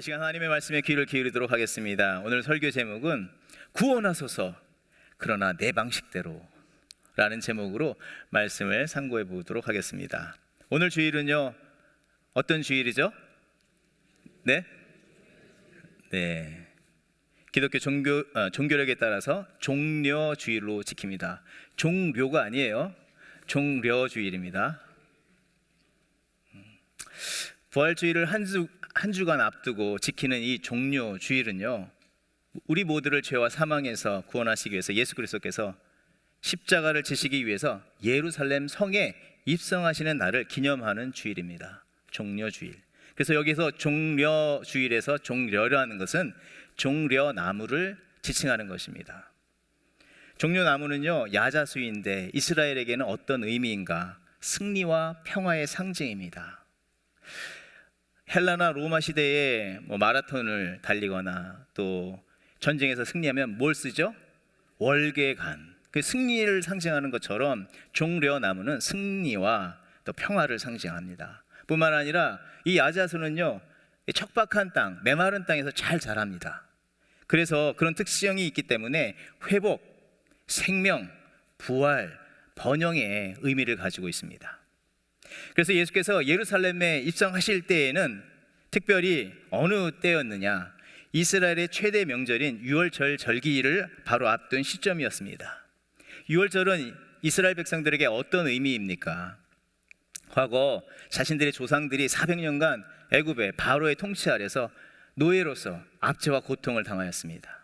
이 시간 하나님의 말씀에 귀를 기울이도록 하겠습니다. 오늘 설교 제목은 구원하소서 그러나 내 방식대로 라는 제목으로 말씀을 상고해 보도록 하겠습니다. 오늘 주일은요, 어떤 주일이죠? 네? 기독교 종교력에 따라서 종려주일로 지킵니다. 종료가 아니에요. 종려주일입니다. 부활주일을 한 주간 앞두고 지키는 이 종려주일은요, 우리 모두를 죄와 사망에서 구원하시기 위해서 예수 그리스도께서 십자가를 지시기 위해서 예루살렘 성에 입성하시는 날을 기념하는 주일입니다. 종려주일. 그래서 여기서 종려주일에서 종려라는 것은 종려나무를 지칭하는 것입니다. 종려나무는요, 야자수인데 이스라엘에게는 어떤 의미인가? 승리와 평화의 상징입니다. 헬라나 로마 시대에 마라톤을 달리거나 또 전쟁에서 승리하면 뭘 쓰죠? 월계관. 그 승리를 상징하는 것처럼 종려나무는 승리와 또 평화를 상징합니다. 뿐만 아니라 이 야자수는요, 척박한 땅, 메마른 땅에서 잘 자랍니다. 그래서 그런 특성이 있기 때문에 회복, 생명, 부활, 번영의 의미를 가지고 있습니다. 그래서 예수께서 예루살렘에 입성하실 때에는 특별히 어느 때였느냐? 이스라엘의 최대 명절인 유월절 절기를 바로 앞둔 시점이었습니다. 유월절은 이스라엘 백성들에게 어떤 의미입니까? 과거 자신들의 조상들이 400년간 애굽의 바로의 통치 아래서 노예로서 압제와 고통을 당하였습니다.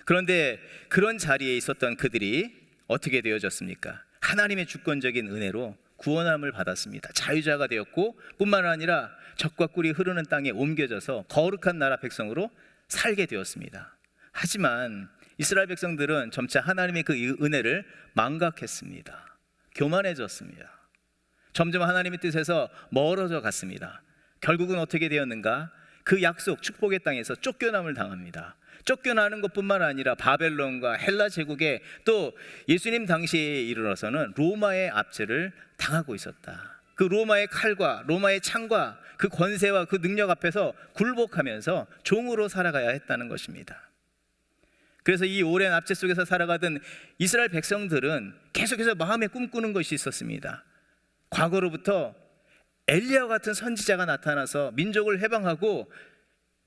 그런데 그런 자리에 있었던 그들이 어떻게 되어졌습니까? 하나님의 주권적인 은혜로 구원함을 받았습니다. 자유자가 되었고 뿐만 아니라 젖과 꿀이 흐르는 땅에 옮겨져서 거룩한 나라 백성으로 살게 되었습니다. 하지만 이스라엘 백성들은 점차 하나님의 그 은혜를 망각했습니다. 교만해졌습니다. 점점 하나님의 뜻에서 멀어져 갔습니다. 결국은 어떻게 되었는가? 그 약속 축복의 땅에서 쫓겨남을 당합니다. 쫓겨나는 것뿐만 아니라 바벨론과 헬라 제국에 또 예수님 당시에 이르러서는 로마의 압제를 당하고 있었다. 그 로마의 칼과 로마의 창과 그 권세와 그 능력 앞에서 굴복하면서 종으로 살아가야 했다는 것입니다. 그래서 이 오랜 압제 속에서 살아가던 이스라엘 백성들은 계속해서 마음에 꿈꾸는 것이 있었습니다. 과거로부터 엘리야 같은 선지자가 나타나서 민족을 해방하고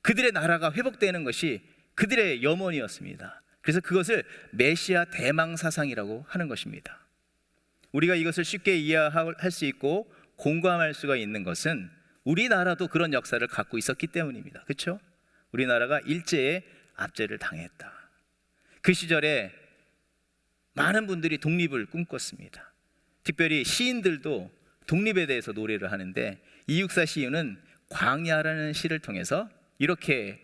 그들의 나라가 회복되는 것이 그들의 염원이었습니다. 그래서 그것을 메시아 대망 사상이라고 하는 것입니다. 우리가 이것을 쉽게 이해할 수 있고 공감할 수가 있는 것은 우리나라도 그런 역사를 갖고 있었기 때문입니다. 그렇죠? 우리나라가 일제의 압제를 당했다. 그 시절에 많은 분들이 독립을 꿈꿨습니다. 특별히 시인들도 독립에 대해서 노래를 하는데 이육사 시인은 광야라는 시를 통해서 이렇게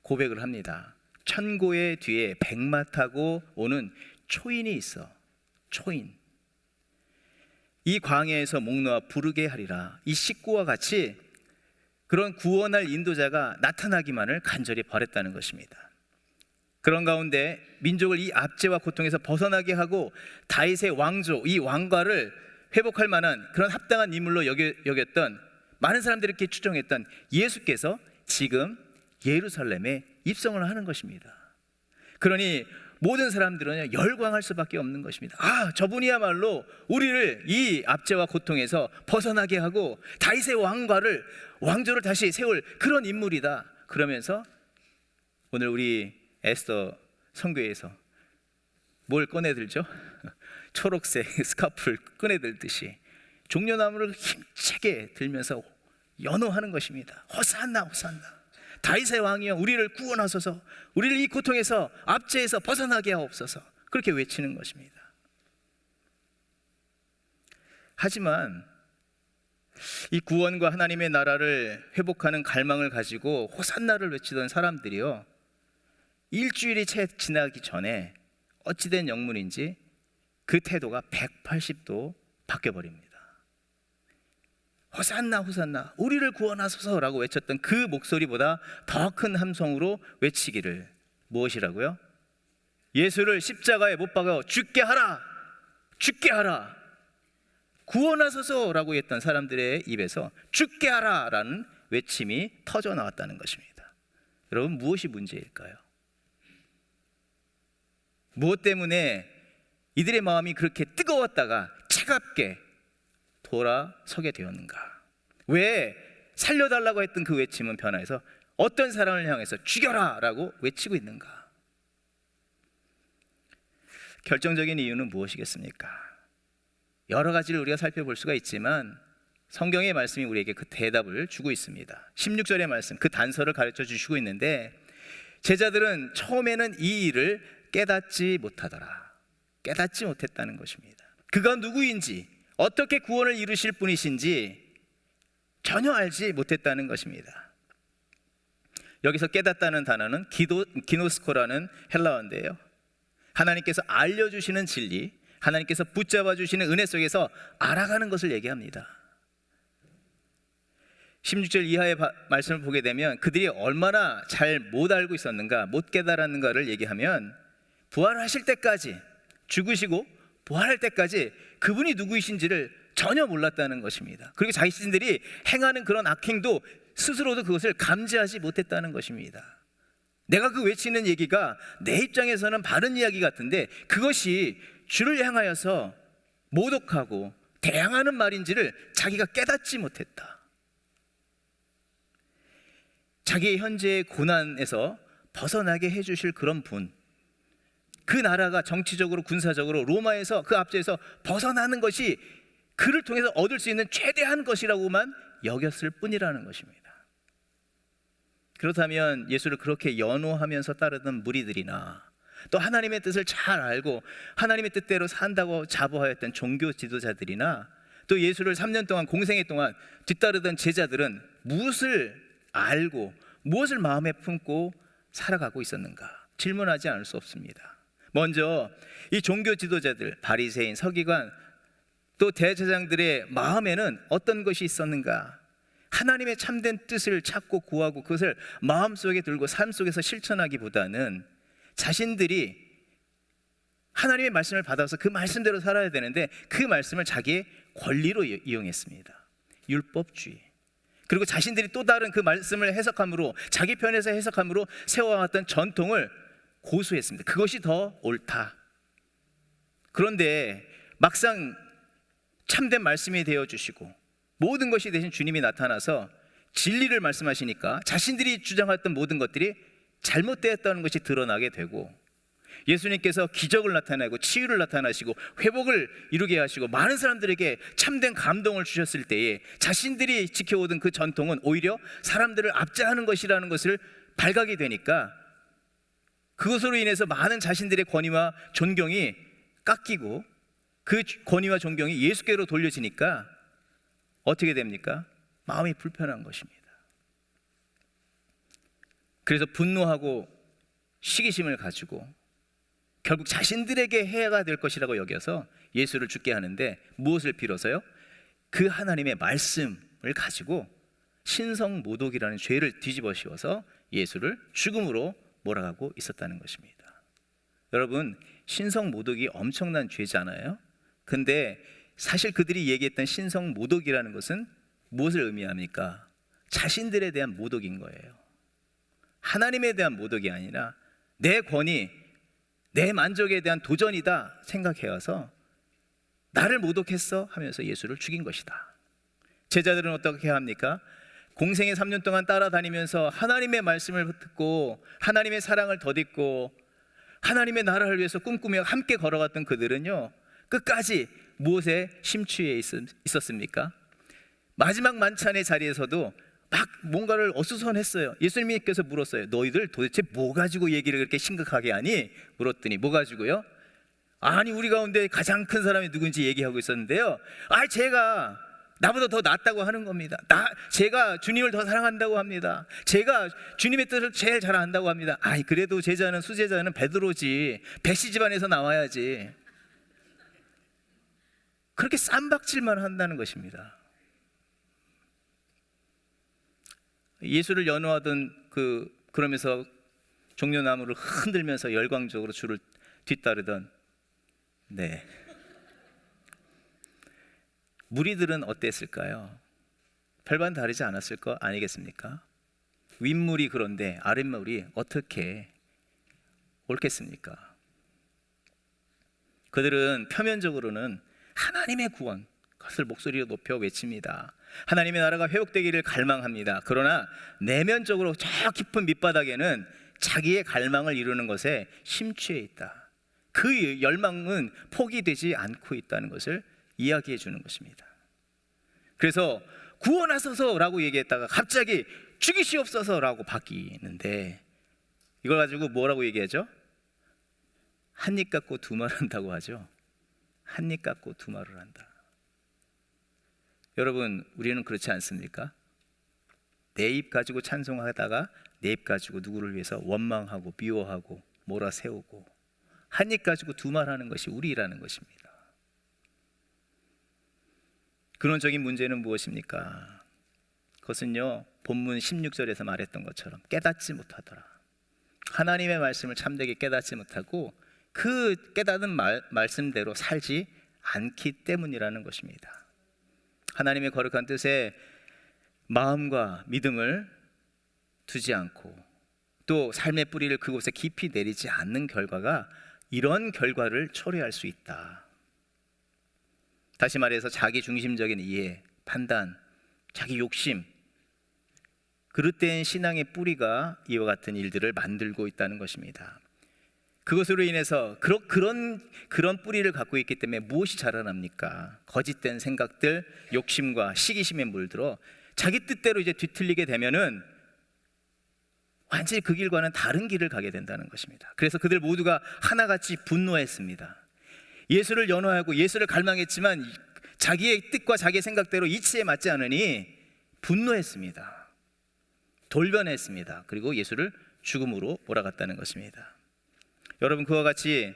고백을 합니다. 천고의 뒤에 백마 타고 오는 초인이 있어. 초인. 이 광야에서 목 놓아 부르게 하리라. 이 식구와 같이 그런 구원할 인도자가 나타나기만을 간절히 바랬다는 것입니다. 그런 가운데 민족을 이 압제와 고통에서 벗어나게 하고 다윗의 왕조, 이 왕과를 회복할 만한 그런 합당한 인물로 여겼던 많은 사람들이 이렇게 추정했던 예수께서 지금 예루살렘에 입성을 하는 것입니다. 그러니 모든 사람들은 열광할 수밖에 없는 것입니다. 아, 저분이야말로 우리를 이 압제와 고통에서 벗어나게 하고 다윗의 왕조를 다시 세울 그런 인물이다. 그러면서 오늘 우리 에스더 선교에서 뭘 꺼내들죠? 초록색 스카프를 꺼내들듯이 종려나무를 힘차게 들면서 연호하는 것입니다. 호산나 호산나. 다윗의 왕이여 우리를 구원하소서. 우리를 이 고통에서 압제에서 벗어나게 하옵소서. 그렇게 외치는 것입니다. 하지만 이 구원과 하나님의 나라를 회복하는 갈망을 가지고 호산나를 외치던 사람들이요, 일주일이 채 지나기 전에 어찌된 영문인지 그 태도가 180도 바뀌어버립니다. 호산나 호산나 우리를 구원하소서라고 외쳤던 그 목소리보다 더 큰 함성으로 외치기를 무엇이라고요? 예수를 십자가에 못 박아 죽게 하라, 죽게 하라, 구원하소서라고 했던 사람들의 입에서 죽게 하라라는 외침이 터져 나왔다는 것입니다. 여러분, 무엇이 문제일까요? 무엇 때문에 이들의 마음이 그렇게 뜨거웠다가 차갑게 돌아서게 되었는가? 왜 살려달라고 했던 그 외침은 변화해서 어떤 사람을 향해서 죽여라 라고 외치고 있는가? 결정적인 이유는 무엇이겠습니까? 여러 가지를 우리가 살펴볼 수가 있지만 성경의 말씀이 우리에게 그 대답을 주고 있습니다. 16절의 말씀, 그 단서를 가르쳐 주시고 있는데, 제자들은 처음에는 이 일을 깨닫지 못하더라. 깨닫지 못했다는 것입니다. 그가 누구인지, 어떻게 구원을 이루실 분이신지 전혀 알지 못했다는 것입니다. 여기서 깨닫다는 단어는 기노스코라는 헬라어인데요, 하나님께서 알려주시는 진리, 하나님께서 붙잡아 주시는 은혜 속에서 알아가는 것을 얘기합니다. 16절 이하의 말씀을 보게 되면 그들이 얼마나 잘 못 알고 있었는가, 못 깨달았는가를 얘기하면, 부활하실 때까지, 죽으시고 부활할 때까지 그분이 누구이신지를 전혀 몰랐다는 것입니다. 그리고 자신들이 행하는 그런 악행도 스스로도 그것을 감지하지 못했다는 것입니다. 내가 그 외치는 얘기가 내 입장에서는 바른 이야기 같은데 그것이 주를 향하여서 모독하고 대항하는 말인지를 자기가 깨닫지 못했다. 자기의 현재의 고난에서 벗어나게 해주실 그런 분, 그 나라가 정치적으로 군사적으로 로마에서 그 압제에서 벗어나는 것이 그를 통해서 얻을 수 있는 최대한 것이라고만 여겼을 뿐이라는 것입니다. 그렇다면 예수를 그렇게 연호하면서 따르던 무리들이나 또 하나님의 뜻을 잘 알고 하나님의 뜻대로 산다고 자부하였던 종교 지도자들이나 또 예수를 3년 동안 공생애 동안 뒤따르던 제자들은 무엇을 알고 무엇을 마음에 품고 살아가고 있었는가? 질문하지 않을 수 없습니다. 먼저 이 종교 지도자들, 바리새인, 서기관, 또 대제사장들의 마음에는 어떤 것이 있었는가? 하나님의 참된 뜻을 찾고 구하고 그것을 마음속에 들고 삶 속에서 실천하기보다는 자신들이 하나님의 말씀을 받아서 그 말씀대로 살아야 되는데 그 말씀을 자기의 권리로 이용했습니다. 율법주의. 그리고 자신들이 또 다른 그 말씀을 해석함으로, 자기 편에서 해석함으로 세워왔던 전통을 고수했습니다. 그것이 더 옳다. 그런데 막상 참된 말씀이 되어주시고 모든 것이 대신 주님이 나타나서 진리를 말씀하시니까 자신들이 주장했던 모든 것들이 잘못되었다는 것이 드러나게 되고, 예수님께서 기적을 나타내고 치유를 나타나시고 회복을 이루게 하시고 많은 사람들에게 참된 감동을 주셨을 때에 자신들이 지켜오던 그 전통은 오히려 사람들을 압제하는 것이라는 것을 발각이 되니까 그것으로 인해서 많은 자신들의 권위와 존경이 깎이고 그 권위와 존경이 예수께로 돌려지니까 어떻게 됩니까? 마음이 불편한 것입니다. 그래서 분노하고 시기심을 가지고 결국 자신들에게 해가 될 것이라고 여겨서 예수를 죽게 하는데 무엇을 빌어서요? 그 하나님의 말씀을 가지고 신성모독이라는 죄를 뒤집어 씌워서 예수를 죽음으로 몰아가고 있었다는 것입니다. 여러분, 신성모독이 엄청난 죄잖아요. 근데 사실 그들이 얘기했던 신성모독이라는 것은 무엇을 의미합니까? 자신들에 대한 모독인 거예요. 하나님에 대한 모독이 아니라 내 권위, 내 만족에 대한 도전이다 생각해와서 나를 모독했어 하면서 예수를 죽인 것이다. 제자들은 어떻게 합니까? 공생애 3년 동안 따라다니면서 하나님의 말씀을 듣고 하나님의 사랑을 덧입고 하나님의 나라를 위해서 꿈꾸며 함께 걸어갔던 그들은요, 끝까지 무엇에 심취해 있었습니까? 마지막 만찬의 자리에서도 막 뭔가를 어수선했어요. 예수님께서 물었어요. 너희들 도대체 뭐 가지고 얘기를 그렇게 심각하게 하니? 물었더니 뭐 가지고요? 아니, 우리 가운데 가장 큰 사람이 누군지 얘기하고 있었는데요, 제가 나보다 더 낫다고 하는 겁니다. 제가 주님을 더 사랑한다고 합니다. 제가 주님의 뜻을 제일 잘 안다고 합니다. 그래도 제자는, 수제자는 베드로지, 백시 집안에서 나와야지. 그렇게 쌈박질만 한다는 것입니다. 예수를 연호하던 그러면서 종려나무를 흔들면서 열광적으로 주를 뒤따르던 무리들은 어땠을까요? 별반 다르지 않았을 거 아니겠습니까? 윗물이 그런데 아랫물이 어떻게 옳겠습니까? 그들은 표면적으로는 하나님의 구원, 그것을 목소리로 높여 외칩니다. 하나님의 나라가 회복되기를 갈망합니다. 그러나 내면적으로 저 깊은 밑바닥에는 자기의 갈망을 이루는 것에 심취해 있다. 그 열망은 포기되지 않고 있다는 것을 이야기해 주는 것입니다. 그래서 구원하소서라고 얘기했다가 갑자기 죽이시옵소서라고 바뀌는데, 이걸 가지고 뭐라고 얘기하죠? 한 입 갖고 두 말 한다고 하죠. 한 입 갖고 두 말을 한다. 여러분, 우리는 그렇지 않습니까? 내 입 가지고 찬송하다가 내 입 가지고 누구를 위해서 원망하고 미워하고 몰아세우고, 한 입 가지고 두 말 하는 것이 우리라는 것입니다. 근원적인 문제는 무엇입니까? 그것은요, 본문 16절에서 말했던 것처럼 깨닫지 못하더라. 하나님의 말씀을 참되게 깨닫지 못하고 그 깨닫은 말씀대로 살지 않기 때문이라는 것입니다. 하나님의 거룩한 뜻에 마음과 믿음을 두지 않고 또 삶의 뿌리를 그곳에 깊이 내리지 않는 결과가 이런 결과를 초래할 수 있다. 다시 말해서 자기 중심적인 이해, 판단, 자기 욕심, 그릇된 신앙의 뿌리가 이와 같은 일들을 만들고 있다는 것입니다. 그것으로 인해서 그런 뿌리를 갖고 있기 때문에 무엇이 자라납니까? 거짓된 생각들, 욕심과 시기심에 물들어 자기 뜻대로 이제 뒤틀리게 되면은 완전히 그 길과는 다른 길을 가게 된다는 것입니다. 그래서 그들 모두가 하나같이 분노했습니다. 예수를 연호하고 예수를 갈망했지만 자기의 뜻과 자기의 생각대로 이치에 맞지 않으니 분노했습니다. 돌변했습니다. 그리고 예수를 죽음으로 몰아갔다는 것입니다. 여러분, 그와 같이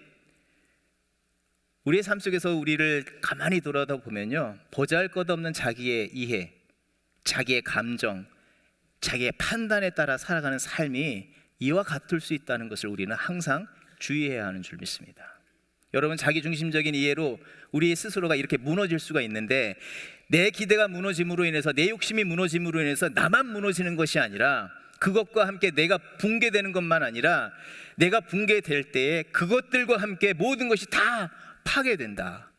우리의 삶 속에서 우리를 가만히 돌아다보면요, 보잘것없는 자기의 이해, 자기의 감정, 자기의 판단에 따라 살아가는 삶이 이와 같을 수 있다는 것을 우리는 항상 주의해야 하는 줄 믿습니다. 여러분, 자기 중심적인 이해로 우리 스스로가 이렇게 무너질 수가 있는데, 내 기대가 무너짐으로 인해서, 내 욕심이 무너짐으로 인해서 나만 무너지는 것이 아니라, 그것과 함께 내가 붕괴되는 것만 아니라 내가 붕괴될 때에 그것들과 함께 모든 것이 다 파괴된다,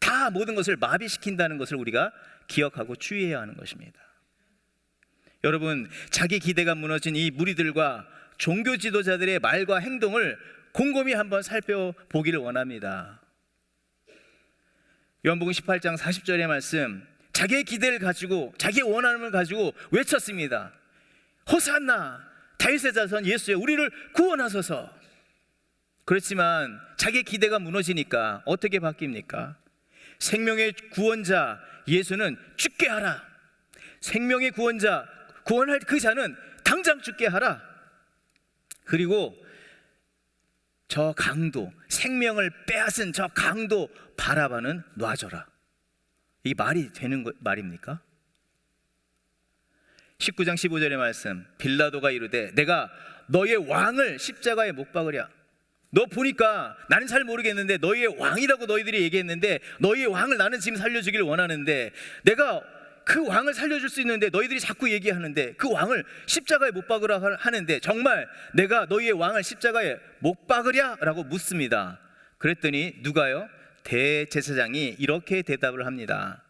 다 모든 것을 마비시킨다는 것을 우리가 기억하고 주의해야 하는 것입니다. 여러분, 자기 기대가 무너진 이 무리들과 종교 지도자들의 말과 행동을 곰곰이 한번 살펴보기를 원합니다. 요한복음 18장 40절의 말씀, 자기의 기대를 가지고 자기의 원함을 가지고 외쳤습니다. 호산나, 다윗의 자손 예수여, 우리를 구원하소서. 그렇지만 자기의 기대가 무너지니까 어떻게 바뀝니까? 생명의 구원자 예수는 죽게 하라. 생명의 구원자, 구원할 그 자는 당장 죽게 하라. 그리고 저 강도, 생명을 빼앗은 저 강도 바라바는 놔줘라. 이 말이 되는 말입니까? 19장 15절의 말씀, 빌라도가 이르되 내가 너의 왕을 십자가에 못 박으랴. 너 보니까 나는 잘 모르겠는데 너희의 왕이라고 너희들이 얘기했는데, 너희의 왕을 나는 지금 살려주길 원하는데, 내가 그 왕을 살려줄 수 있는데 너희들이 자꾸 얘기하는데 그 왕을 십자가에 못 박으라 하는데, 정말 내가 너희의 왕을 십자가에 못 박으랴? 라고 묻습니다. 그랬더니 누가요? 대제사장이 이렇게 대답을 합니다.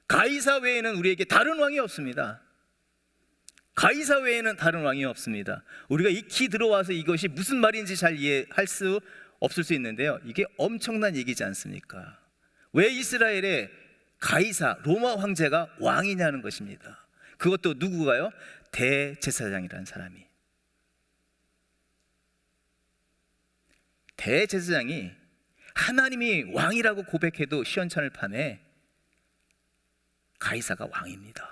가이사 외에는 우리에게 다른 왕이 없습니다. 가이사 외에는 다른 왕이 없습니다. 우리가 익히 들어와서 이것이 무슨 말인지 잘 이해할 수 없을 수 있는데요, 이게 엄청난 얘기지 않습니까? 왜 이스라엘에 가이사, 로마 황제가 왕이냐는 것입니다. 그것도 누구가요? 대제사장이라는 사람이. 대제사장이 하나님이 왕이라고 고백해도 시원찮을 판에 가이사가 왕입니다.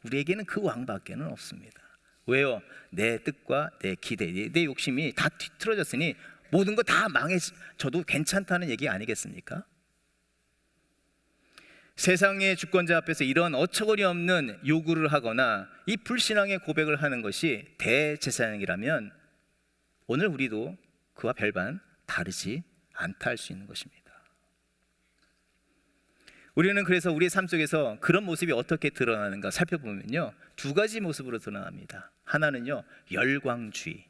우리에게는 그 왕밖에는 없습니다. 왜요? 내 뜻과 내 기대, 내 욕심이 다 뒤틀어졌으니 모든 거 다 망해져도 괜찮다는 얘기 아니겠습니까? 세상의 주권자 앞에서 이런 어처구니 없는 요구를 하거나 이 불신앙의 고백을 하는 것이 대제사장이라면 오늘 우리도 그와 별반 다르지 않다 할 수 있는 것입니다. 우리는 그래서 우리의 삶 속에서 그런 모습이 어떻게 드러나는가 살펴보면요, 두 가지 모습으로 드러납니다. 하나는요, 열광주의.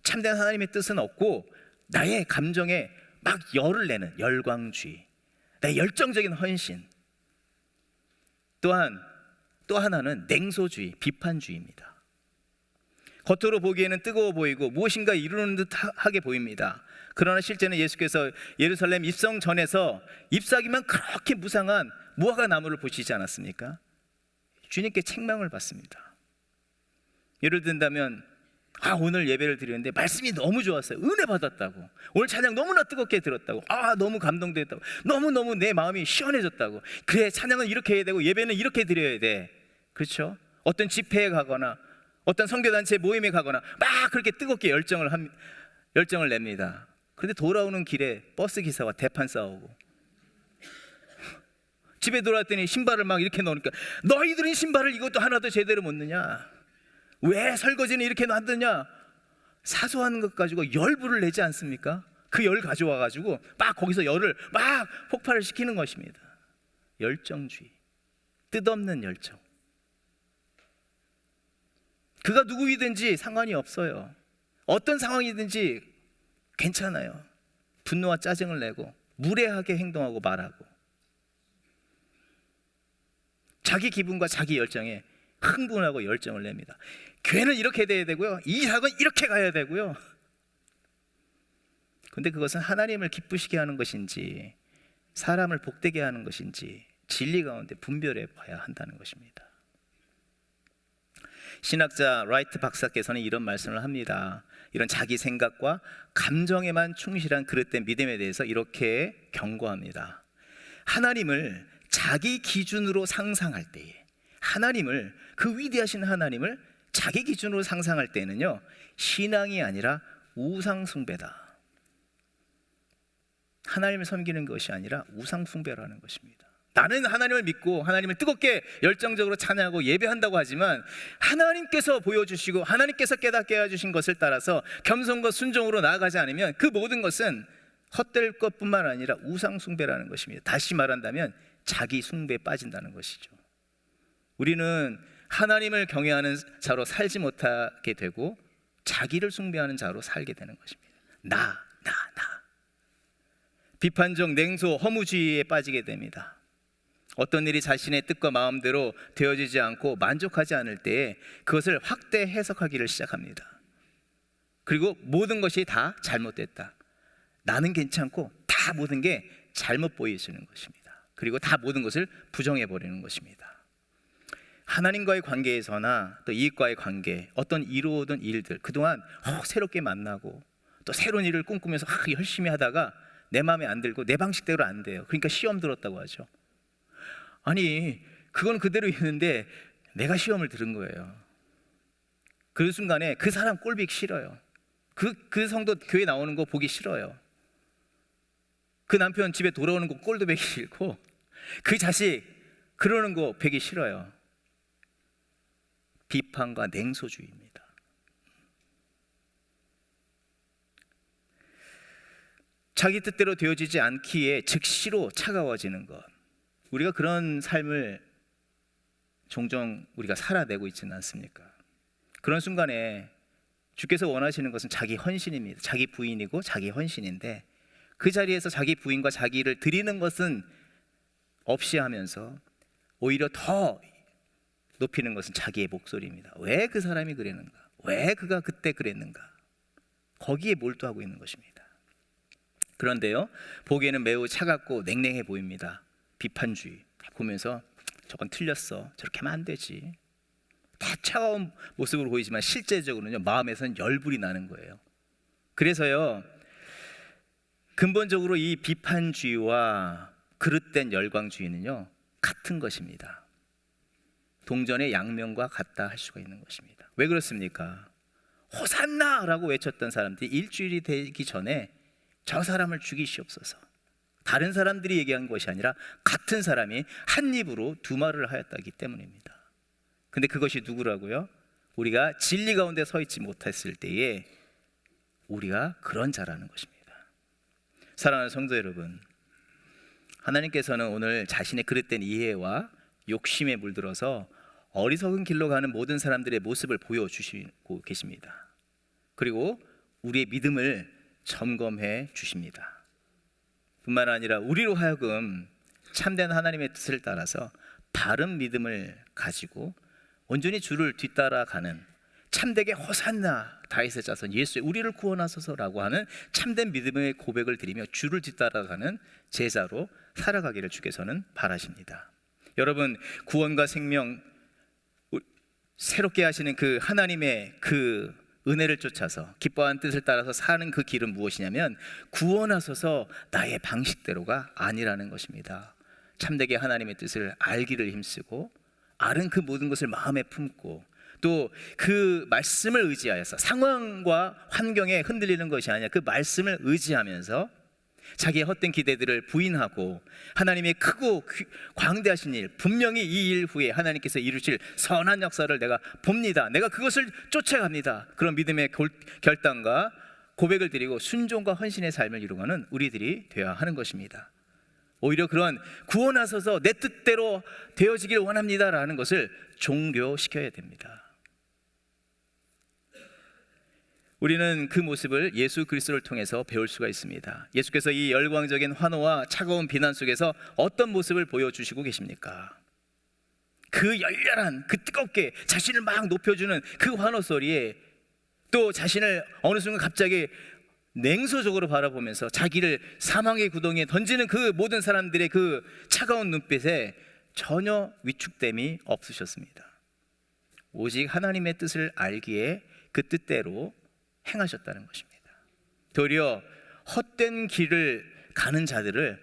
참된 하나님의 뜻은 없고 나의 감정에 막 열을 내는 열광주의, 내 열정적인 헌신. 또한 또 하나는 냉소주의, 비판주의입니다. 겉으로 보기에는 뜨거워 보이고 무엇인가 이루는 듯하게 보입니다. 그러나 실제는 예수께서 예루살렘 입성 전에서 잎사귀만 그렇게 무상한 무화과 나무를 보시지 않았습니까? 주님께 책망을 받습니다. 예를 든다면 오늘 예배를 드리는데 말씀이 너무 좋았어요. 은혜 받았다고. 오늘 찬양 너무나 뜨겁게 들었다고. 너무 감동됐다고. 너무너무 내 마음이 시원해졌다고. 그래, 찬양은 이렇게 해야 되고 예배는 이렇게 드려야 돼. 그렇죠? 어떤 집회에 가거나 어떤 선교단체 모임에 가거나 막 그렇게 뜨겁게 열정을 냅니다. 그런데 돌아오는 길에 버스 기사와 대판 싸우고 집에 돌아왔더니 신발을 막 이렇게 넣으니까 너희들은 신발을 이것도 하나도 제대로 못 넣냐? 왜 설거지는 이렇게 놔두냐? 사소한 것 가지고 열불을 내지 않습니까? 그 열 가져와 가지고 막 거기서 열을 막 폭발을 시키는 것입니다. 열정주의, 뜻없는 열정. 그가 누구이든지 상관이 없어요. 어떤 상황이든지 괜찮아요. 분노와 짜증을 내고 무례하게 행동하고 말하고 자기 기분과 자기 열정에 흥분하고 열정을 냅니다. 교회는 이렇게 돼야 되고요, 이 사역은 이렇게 가야 되고요. 근데 그것은 하나님을 기쁘시게 하는 것인지 사람을 복되게 하는 것인지 진리 가운데 분별해 봐야 한다는 것입니다. 신학자 라이트 박사께서는 이런 말씀을 합니다. 이런 자기 생각과 감정에만 충실한 그릇된 믿음에 대해서 이렇게 경고합니다. 하나님을 자기 기준으로 상상할 때에, 하나님을, 그 위대하신 하나님을 자기 기준으로 상상할 때는요, 신앙이 아니라 우상 숭배다. 하나님을 섬기는 것이 아니라 우상 숭배라는 것입니다. 나는 하나님을 믿고 하나님을 뜨겁게 열정적으로 찬양하고 예배한다고 하지만 하나님께서 보여주시고 하나님께서 깨닫게 해주신 것을 따라서 겸손과 순종으로 나아가지 않으면 그 모든 것은 헛될 것뿐만 아니라 우상 숭배라는 것입니다. 다시 말한다면 자기 숭배에 빠진다는 것이죠. 우리는 하나님을 경외하는 자로 살지 못하게 되고 자기를 숭배하는 자로 살게 되는 것입니다. 나. 비판적 냉소, 허무주의에 빠지게 됩니다. 어떤 일이 자신의 뜻과 마음대로 되어지지 않고 만족하지 않을 때에 그것을 확대 해석하기를 시작합니다. 그리고 모든 것이 다 잘못됐다. 나는 괜찮고 다 모든 게 잘못 보이시는 것입니다. 그리고 다 모든 것을 부정해버리는 것입니다. 하나님과의 관계에서나 또 이익과의 관계, 어떤 이루어오던 일들, 그동안 새롭게 만나고 또 새로운 일을 꿈꾸면서 열심히 하다가 내 마음에 안 들고 내 방식대로 안 돼요. 그러니까 시험 들었다고 하죠. 아니, 그건 그대로 있는데 내가 시험을 들은 거예요. 그 순간에 그 사람 꼴보기 싫어요. 그 성도 교회 나오는 거 보기 싫어요. 그 남편 집에 돌아오는 거 꼴도 보기 싫고 그 자식 그러는 거 보기 싫어요. 비판과 냉소주의입니다. 자기 뜻대로 되어지지 않기에 즉시로 차가워지는 것, 우리가 그런 삶을 종종 우리가 살아내고 있지는 않습니까? 그런 순간에 주께서 원하시는 것은 자기 헌신입니다. 자기 부인이고 자기 헌신인데 그 자리에서 자기 부인과 자기를 드리는 것은 없이 하면서 오히려 더 높이는 것은 자기의 목소리입니다. 왜 그 사람이 그랬는가? 왜 그가 그때 그랬는가? 거기에 몰두하고 있는 것입니다. 그런데요, 보기에는 매우 차갑고 냉랭해 보입니다. 비판주의 보면서 저건 틀렸어, 저렇게 하면 안 되지, 다 차가운 모습으로 보이지만 실제적으로는요, 마음에서는 열불이 나는 거예요. 그래서요, 근본적으로 이 비판주의와 그릇된 열광주의는요, 같은 것입니다. 동전의 양면과 같다 할 수가 있는 것입니다. 왜 그렇습니까? 호산나라고 외쳤던 사람들이 일주일이 되기 전에 저 사람을 죽이시옵소서, 다른 사람들이 얘기한 것이 아니라 같은 사람이 한 입으로 두 말을 하였다기 때문입니다. 근데 그것이 누구라고요? 우리가 진리 가운데 서 있지 못했을 때에 우리가 그런 자라는 것입니다. 사랑하는 성도 여러분, 하나님께서는 오늘 자신의 그릇된 이해와 욕심에 물들어서 어리석은 길로 가는 모든 사람들의 모습을 보여주시고 계십니다. 그리고 우리의 믿음을 점검해 주십니다. 뿐만 아니라 우리로 하여금 참된 하나님의 뜻을 따라서 바른 믿음을 가지고 온전히 주를 뒤따라가는, 참되게 호산나 다윗의 자손 예수의 우리를 구원하소서라고 하는 참된 믿음의 고백을 드리며 주를 뒤따라가는 제자로 살아가기를 주께서는 바라십니다. 여러분, 구원과 생명 새롭게 하시는 그 하나님의 그 은혜를 쫓아서 기뻐하는 뜻을 따라서 사는 그 길은 무엇이냐면 구원하소서 나의 방식대로가 아니라는 것입니다. 참되게 하나님의 뜻을 알기를 힘쓰고 아는 그 모든 것을 마음에 품고 또 그 말씀을 의지하여서 상황과 환경에 흔들리는 것이 아니라 그 말씀을 의지하면서 자기의 헛된 기대들을 부인하고 하나님의 크고 광대하신 일, 분명히 이 일 후에 하나님께서 이루실 선한 역사를 내가 봅니다, 내가 그것을 쫓아갑니다, 그런 믿음의 결단과 고백을 드리고 순종과 헌신의 삶을 이루어가는 우리들이 되어야 하는 것입니다. 오히려 그런 구원하소서 내 뜻대로 되어지길 원합니다라는 것을 종료시켜야 됩니다. 우리는 그 모습을 예수 그리스도를 통해서 배울 수가 있습니다. 예수께서 이 열광적인 환호와 차가운 비난 속에서 어떤 모습을 보여주시고 계십니까? 그 열렬한, 그 뜨겁게 자신을 막 높여주는 그 환호 소리에 또 자신을 어느 순간 갑자기 냉소적으로 바라보면서 자기를 사망의 구덩이에 던지는 그 모든 사람들의 그 차가운 눈빛에 전혀 위축됨이 없으셨습니다. 오직 하나님의 뜻을 알기에 그 뜻대로 행하셨다는 것입니다. 도리어 헛된 길을 가는 자들을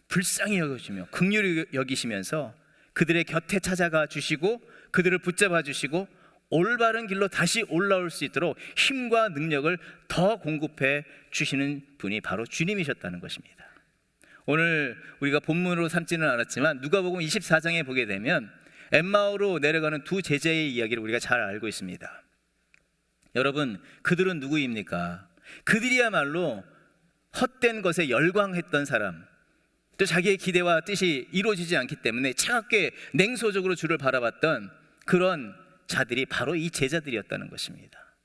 불쌍히 여겨주며 긍휼히 여기시면서 그들의 곁에 찾아가 주시고 그들을 붙잡아 주시고 올바른 길로 다시 올라올 수 있도록 힘과 능력을 더 공급해 주시는 분이 바로 주님이셨다는 것입니다. 오늘 우리가 본문으로 삼지는 않았지만 누가복음 24장에 보게 되면 엠마오로 내려가는 두 제자의 이야기를 우리가 잘 알고 있습니다. 여러분, 그들은 누구입니까? 그들이야말로 헛된 것에 열광했던 사람, 또 자기의 기대와 뜻이 이루어지지 않기 때문에 차갑게 냉소적으로 주를 바라봤던 그런 자들이 바로 이 제자들이었다는 것입니다.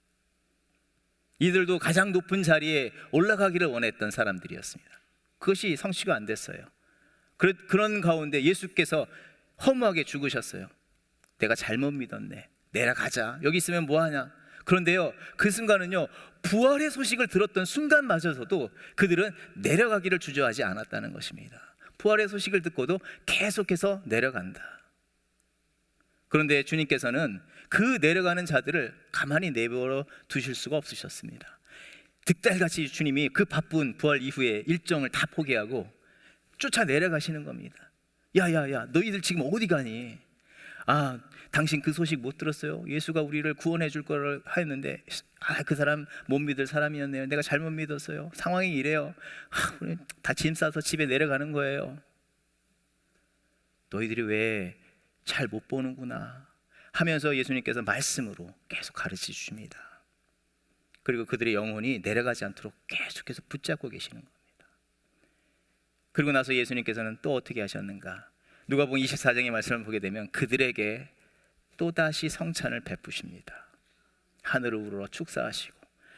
이들도 가장 높은 자리에 올라가기를 원했던 사람들이었습니다. 그것이 성취가 안 됐어요. 그런 가운데 예수께서 허무하게 죽으셨어요. 내가 잘못 믿었네, 내려가자, 여기 있으면 뭐하냐. 그런데요, 그 순간은요, 부활의 소식을 들었던 순간마저서도 그들은 내려가기를 주저하지 않았다는 것입니다. 부활의 소식을 듣고도 계속해서 내려간다. 그런데 주님께서는 그 내려가는 자들을 가만히 내버려 두실 수가 없으셨습니다. 득달같이 주님이 그 바쁜 부활 이후에 일정을 다 포기하고 쫓아 내려가시는 겁니다. 야야야, 너희들 지금 어디 가니? 아, 당신 그 소식 못 들었어요? 예수가 우리를 구원해 줄 거를 하였는데 그 사람 못 믿을 사람이었네요. 내가 잘못 믿었어요. 상황이 이래요. 우리 다 짐 싸서 집에 내려가는 거예요. 너희들이 왜 잘 못 보는구나 하면서 예수님께서 말씀으로 계속 가르쳐 주십니다. 그리고 그들의 영혼이 내려가지 않도록 계속해서 붙잡고 계시는 겁니다. 그리고 나서 예수님께서는 또 어떻게 하셨는가? 누가복음 24장의 말씀을 보게 되면 그들에게 또다시 성찬을 베푸십니다. 하늘을 우러러 축사하시고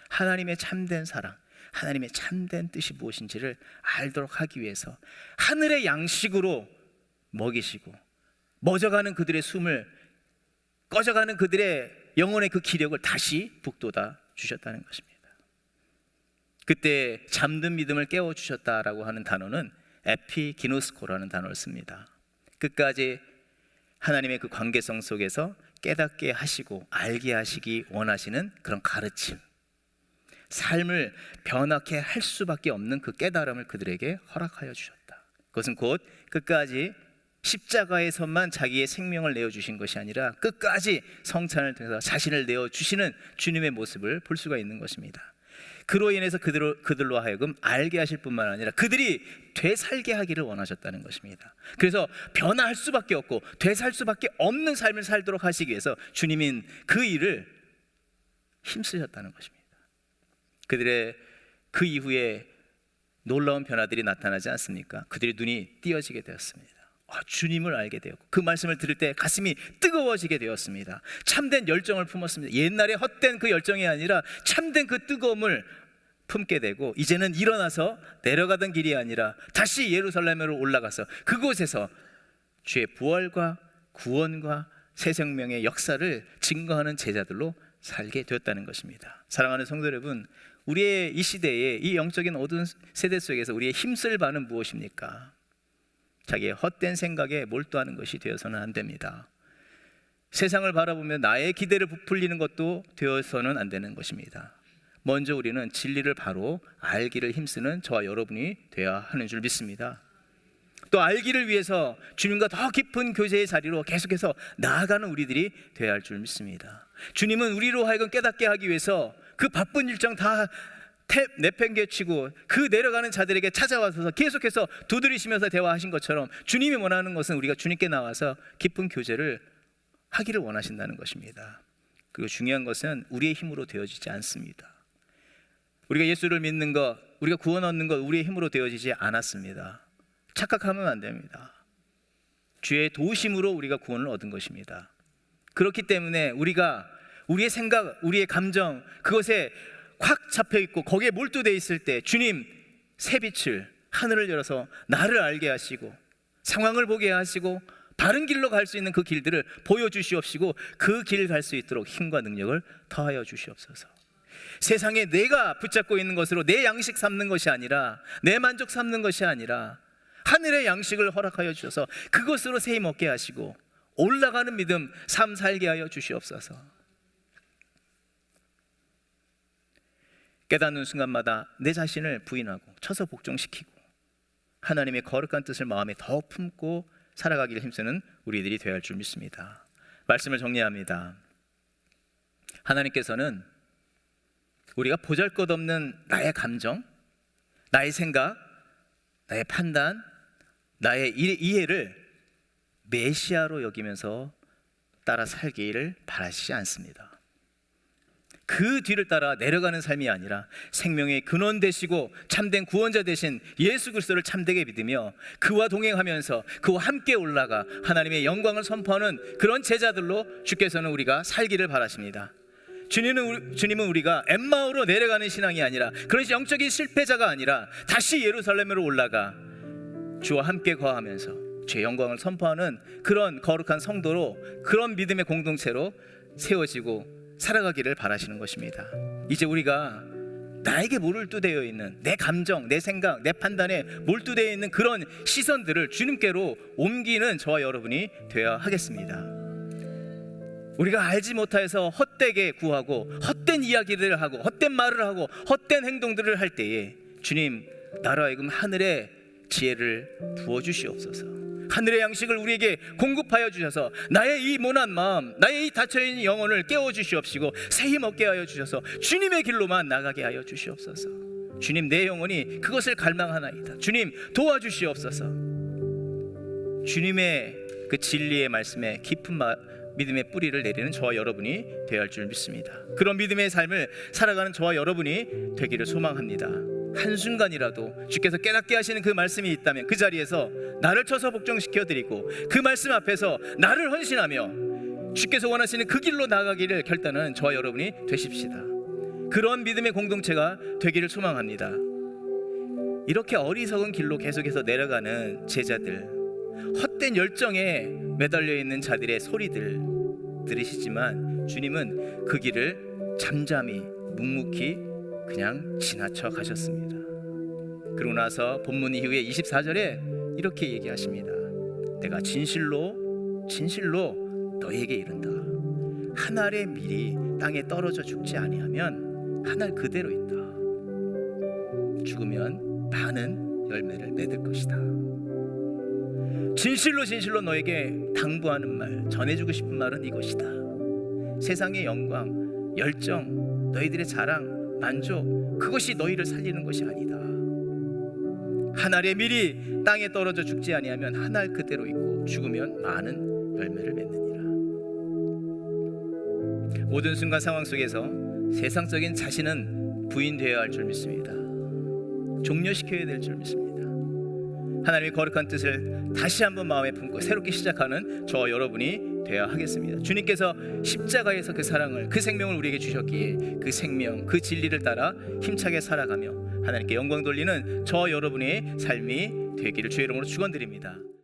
하나님의 참된 사랑, 하나님의 참된 뜻이 무엇인지를 알도록 하기 위해서 하늘의 양식으로 먹이시고 멎어가는 그들의 숨을, 꺼져가는 그들의 영혼의 그 기력을 다시 북돋아 주셨다는 것입니다. 그때 잠든 믿음을 깨워주셨다라고 하는 단어는 에피기노스코라는 단어를 씁니다. 끝까지 하나님의 그 관계성 속에서 깨닫게 하시고 알게 하시기 원하시는 그런 가르침, 삶을 변하게 할 수밖에 없는 그 깨달음을 그들에게 허락하여 주셨다. 그것은 곧 끝까지 십자가에서만 자기의 생명을 내어주신 것이 아니라 끝까지 성찬을 통해서 자신을 내어주시는 주님의 모습을 볼 수가 있는 것입니다. 그로 인해서 그들로 하여금 알게 하실 뿐만 아니라 그들이 되살게 하기를 원하셨다는 것입니다. 그래서 변화할 수밖에 없고 되살 수밖에 없는 삶을 살도록 하시기 위해서 주님인 그 일을 힘쓰셨다는 것입니다. 그들의 그 이후에 놀라운 변화들이 나타나지 않습니까? 그들의 눈이 띄어지게 되었습니다. 주님을 알게 되었고 그 말씀을 들을 때 가슴이 뜨거워지게 되었습니다. 참된 열정을 품었습니다. 옛날에 헛된 그 열정이 아니라 참된 그 뜨거움을 품게 되고 이제는 일어나서 내려가던 길이 아니라 다시 예루살렘으로 올라가서 그곳에서 주의 부활과 구원과 새 생명의 역사를 증거하는 제자들로 살게 되었다는 것입니다. 사랑하는 성도 여러분, 우리의 이 시대에 이 영적인 어두운 세대 속에서 우리의 힘쓸 바는 무엇입니까? 자기의 헛된 생각에 몰두하는 것이 되어서는 안 됩니다. 세상을 바라보며 나의 기대를 부풀리는 것도 되어서는 안 되는 것입니다. 먼저 우리는 진리를 바로 알기를 힘쓰는 저와 여러분이 되어야 하는 줄 믿습니다. 또 알기를 위해서 주님과 더 깊은 교제의 자리로 계속해서 나아가는 우리들이 되어야 할 줄 믿습니다. 주님은 우리로 하여금 깨닫게 하기 위해서 그 바쁜 일정 다 내팽개치고 그 내려가는 자들에게 찾아와서 계속해서 두드리시면서 대화하신 것처럼 주님이 원하는 것은 우리가 주님께 나와서 깊은 교제를 하기를 원하신다는 것입니다. 그리고 중요한 것은 우리의 힘으로 되어지지 않습니다. 우리가 예수를 믿는 것, 우리가 구원 얻는 것 우리의 힘으로 되어지지 않았습니다. 착각하면 안 됩니다. 주의 도우심으로 우리가 구원을 얻은 것입니다. 그렇기 때문에 우리가 우리의 생각, 우리의 감정 그것에 확 잡혀 있고 거기에 몰두되어 있을 때 주님 새 빛을 하늘을 열어서 나를 알게 하시고 상황을 보게 하시고 바른 길로 갈 수 있는 그 길들을 보여주시옵시고 그 길 갈 수 있도록 힘과 능력을 더하여 주시옵소서. 세상에 내가 붙잡고 있는 것으로 내 양식 삼는 것이 아니라 내 만족 삼는 것이 아니라 하늘의 양식을 허락하여 주셔서 그것으로 새 힘 얻게 하시고 올라가는 믿음 삶 살게 하여 주시옵소서. 깨닫는 순간마다 내 자신을 부인하고 쳐서 복종시키고 하나님의 거룩한 뜻을 마음에 더 품고 살아가기를 힘쓰는 우리들이 되어야 할 줄 믿습니다. 말씀을 정리합니다. 하나님께서는 우리가 보잘것없는 나의 감정, 나의 생각, 나의 판단, 나의 이해를 메시아로 여기면서 따라 살기를 바라시지 않습니다. 그 뒤를 따라 내려가는 삶이 아니라 생명의 근원 되시고 참된 구원자 되신 예수 그리스도를 참되게 믿으며 그와 동행하면서 그와 함께 올라가 하나님의 영광을 선포하는 그런 제자들로 주께서는 우리가 살기를 바라십니다. 주님은 우리가 엠마오로 내려가는 신앙이 아니라 그런 영적인 실패자가 아니라 다시 예루살렘으로 올라가 주와 함께 거하면서 주의 영광을 선포하는 그런 거룩한 성도로 그런 믿음의 공동체로 세워지고 살아가기를 바라시는 것입니다. 이제 우리가 나에게 몰두되어 있는 내 감정, 내 생각, 내 판단에 몰두되어 있는 그런 시선들을 주님께로 옮기는 저와 여러분이 되어야 하겠습니다. 우리가 알지 못해서 헛되게 구하고 헛된 이야기를 하고 헛된 말을 하고 헛된 행동들을 할 때에 주님 나로 하여금 하늘의 지혜를 부어주시옵소서. 하늘의 양식을 우리에게 공급하여 주셔서 나의 이 모난 마음, 나의 이 닫혀있는 영혼을 깨워주시옵시고 새 힘 얻게 하여 주셔서 주님의 길로만 나가게 하여 주시옵소서. 주님 내 영혼이 그것을 갈망하나이다. 주님 도와주시옵소서. 주님의 그 진리의 말씀에 깊은 믿음의 뿌리를 내리는 저와 여러분이 되어야 할 줄 믿습니다. 그런 믿음의 삶을 살아가는 저와 여러분이 되기를 소망합니다. 한순간이라도 주께서 깨닫게 하시는 그 말씀이 있다면 그 자리에서 나를 쳐서 복종시켜 드리고 그 말씀 앞에서 나를 헌신하며 주께서 원하시는 그 길로 나가기를 결단하는 저와 여러분이 되십시다. 그런 믿음의 공동체가 되기를 소망합니다. 이렇게 어리석은 길로 계속해서 내려가는 제자들, 헛된 열정에 매달려 있는 자들의 소리들 들으시지만 주님은 그 길을 잠잠히 묵묵히 그냥 지나쳐 가셨습니다. 그러고 나서 본문 이후에 24절에 이렇게 얘기하십니다. 내가 진실로 너희에게 이른다. 한 알의 밀이 땅에 떨어져 죽지 아니하면 한 알 그대로 있다. 죽으면 많은 열매를 맺을 것이다. 진실로 너에게 당부하는 말, 전해주고 싶은 말은 이것이다. 세상의 영광, 열정, 너희들의 자랑, 만족, 그것이 너희를 살리는 것이 아니다. 한 알의 밀이 땅에 떨어져 죽지 아니하면 한 알 그대로 있고 죽으면 많은 열매를 맺느니라. 모든 순간 상황 속에서 세상적인 자신은 부인되어야 할 줄 믿습니다. 종료시켜야 될 줄 믿습니다. 하나님의 거룩한 뜻을 다시 한번 마음에 품고 새롭게 시작하는 저와 여러분이 되어야 하겠습니다. 주님께서 십자가에서 그 사랑을, 그 생명을 우리에게 주셨기에 그 생명, 그 진리를 따라 힘차게 살아가며 하나님께 영광 돌리는 저 여러분의 삶이 되기를 주의 이름으로 축원드립니다.